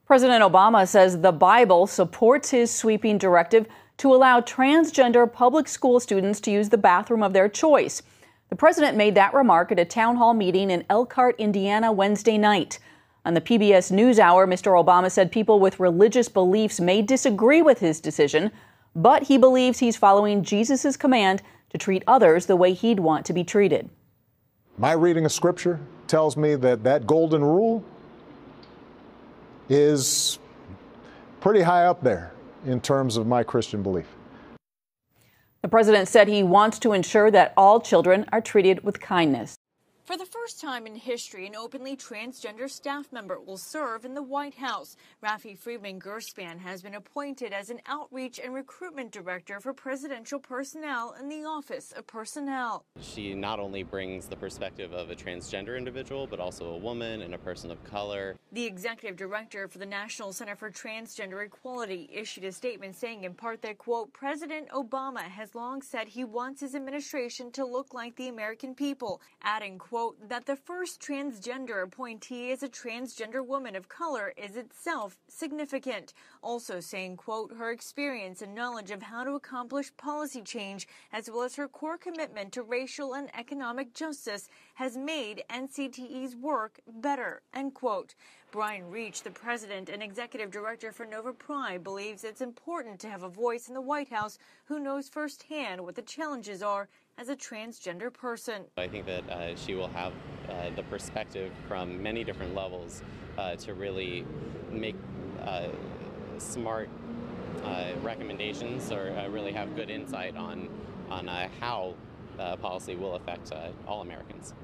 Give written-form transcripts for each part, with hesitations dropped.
President Obama says the Bible supports his sweeping directive to allow transgender public school students to use the bathroom of their choice. The president made that remark at a town hall meeting in Elkhart, Indiana, Wednesday night. On the PBS NewsHour, Mr. Obama said people with religious beliefs may disagree with his decision, but he believes he's following Jesus' command to treat others the way he'd want to be treated. My reading of Scripture tells me that that golden rule is pretty high up there in terms of my Christian belief. The president said he wants to ensure that all children are treated with kindness. For the first time in history, an openly transgender staff member will serve in the White House. Rafi Friedman Gerspan has been appointed as an outreach and recruitment director for presidential personnel in the Office of Personnel. She not only brings the perspective of a transgender individual, but also a woman and a person of color. The executive director for the National Center for Transgender Equality issued a statement saying in part that, quote, President Obama has long said he wants his administration to look like the American people, adding, quote, that the first transgender appointee is a transgender woman of color is itself significant. Also saying, quote, her experience and knowledge of how to accomplish policy change, as well as her core commitment to racial and economic justice, has made NCTE's work better, end quote. Brian Reach, the president and executive director for Nova Pride, believes it's important to have a voice in the White House who knows firsthand what the challenges are as a transgender person. I think that she will have the perspective from many different levels to really make smart recommendations or really have good insight on how policy will affect all Americans.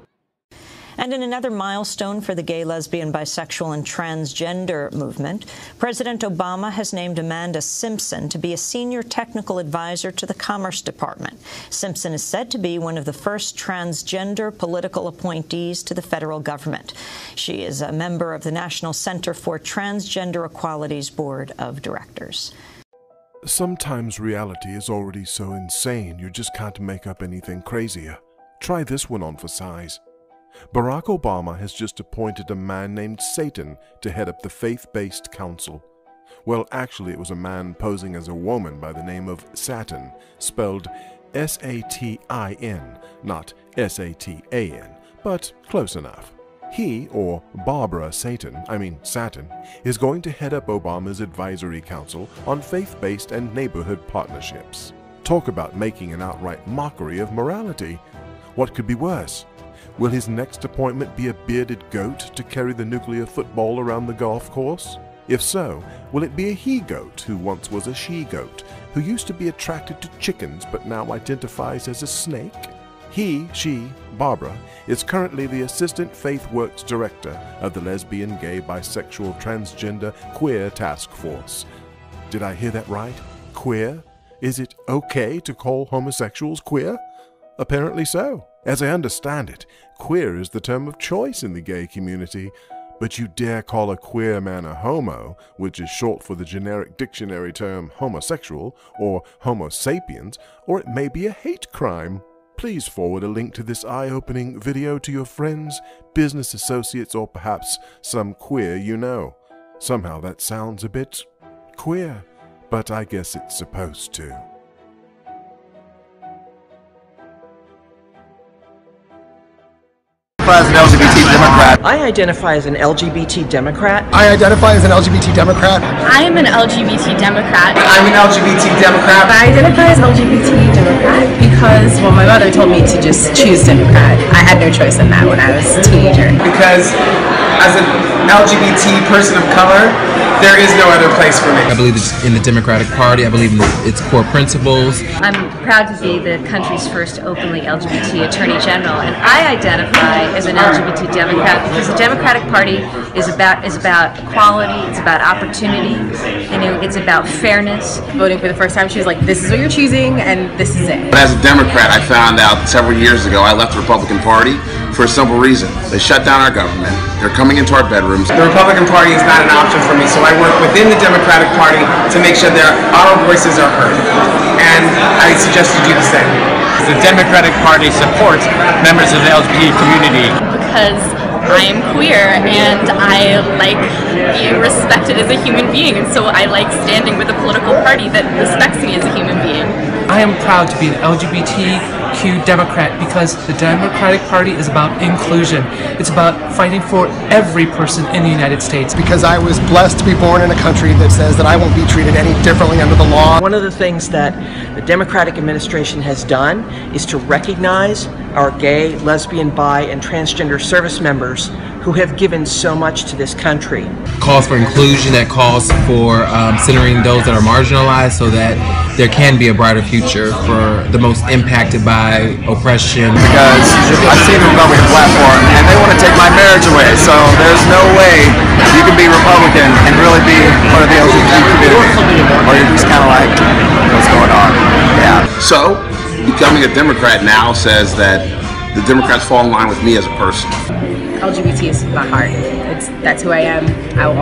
And in another milestone for the gay, lesbian, bisexual and transgender movement, President Obama has named Amanda Simpson to be a senior technical advisor to the Commerce Department. Simpson is said to be one of the first transgender political appointees to the federal government. She is a member of the National Center for Transgender Equality's Board of Directors. Sometimes reality is already so insane you just can't make up anything crazier. Try this one on for size. Barack Obama has just appointed a man named Satan to head up the Faith-Based Council. Well, actually, it was a man posing as a woman by the name of Satin, spelled S-A-T-I-N, not S-A-T-A-N, but close enough. He, or Barbara Satin, is going to head up Obama's Advisory Council on Faith-Based and Neighborhood Partnerships. Talk about making an outright mockery of morality. What could be worse? Will his next appointment be a bearded goat to carry the nuclear football around the golf course? If so, will it be a he-goat who once was a she-goat, who used to be attracted to chickens but now identifies as a snake? She, Barbara, is currently the Assistant Faith Works Director of the Lesbian, Gay, Bisexual, Transgender, Queer Task Force. Did I hear that right? Queer? Is it okay to call homosexuals queer? Apparently so. As I understand it, queer is the term of choice in the gay community, but you dare call a queer man a homo, which is short for the generic dictionary term homosexual or homo sapiens, or it may be a hate crime. Please forward a link to this eye-opening video to your friends, business associates, or perhaps some queer you know. Somehow that sounds a bit queer, but I guess it's supposed to. As an LGBT Democrat. I identify as an LGBT Democrat. I identify as an LGBT Democrat. I am an LGBT Democrat. I'm an LGBT Democrat. I identify as LGBT Democrat because, well, my mother told me to just choose Democrat. I had no choice in that when I was a teenager. Because as an LGBT person of color, there is no other place for me. I believe in the Democratic Party. I believe in its core principles. I'm proud to be the country's first openly LGBT Attorney General, and I identify as an LGBT Democrat because the Democratic Party is about equality, it's about opportunity, it's about fairness. Voting for the first time, she was like, this is what you're choosing, and this is it. As a Democrat, I found out several years ago I left the Republican Party for a simple reason. They shut down our government. They're coming into our bedrooms. The Republican Party is not an option for me, so I work within the Democratic Party to make sure that our voices are heard. And I suggest you do the same. The Democratic Party supports members of the LGBT community. Because I am queer and I like being respected as a human being, and so I like standing with a political party that respects me as a human being. I am proud to be an LGBTQ Democrat because the Democratic Party is about inclusion. It's about fighting for every person in the United States. Because I was blessed to be born in a country that says that I won't be treated any differently under the law. One of the things that the Democratic administration has done is to recognize our gay, lesbian, bi, and transgender service members who have given so much to this country. Calls for inclusion, that calls for centering those that are marginalized so that there can be a brighter future for the most impacted by oppression. Because I've seen the Republican platform and they want to take my marriage away, so there's no way you can be Republican and really be part of the LGBT community. Or you're just kind of like, what's going on? Yeah. So, becoming a Democrat now says that the Democrats fall in line with me as a person. LGBT is my heart. That's who I am. I will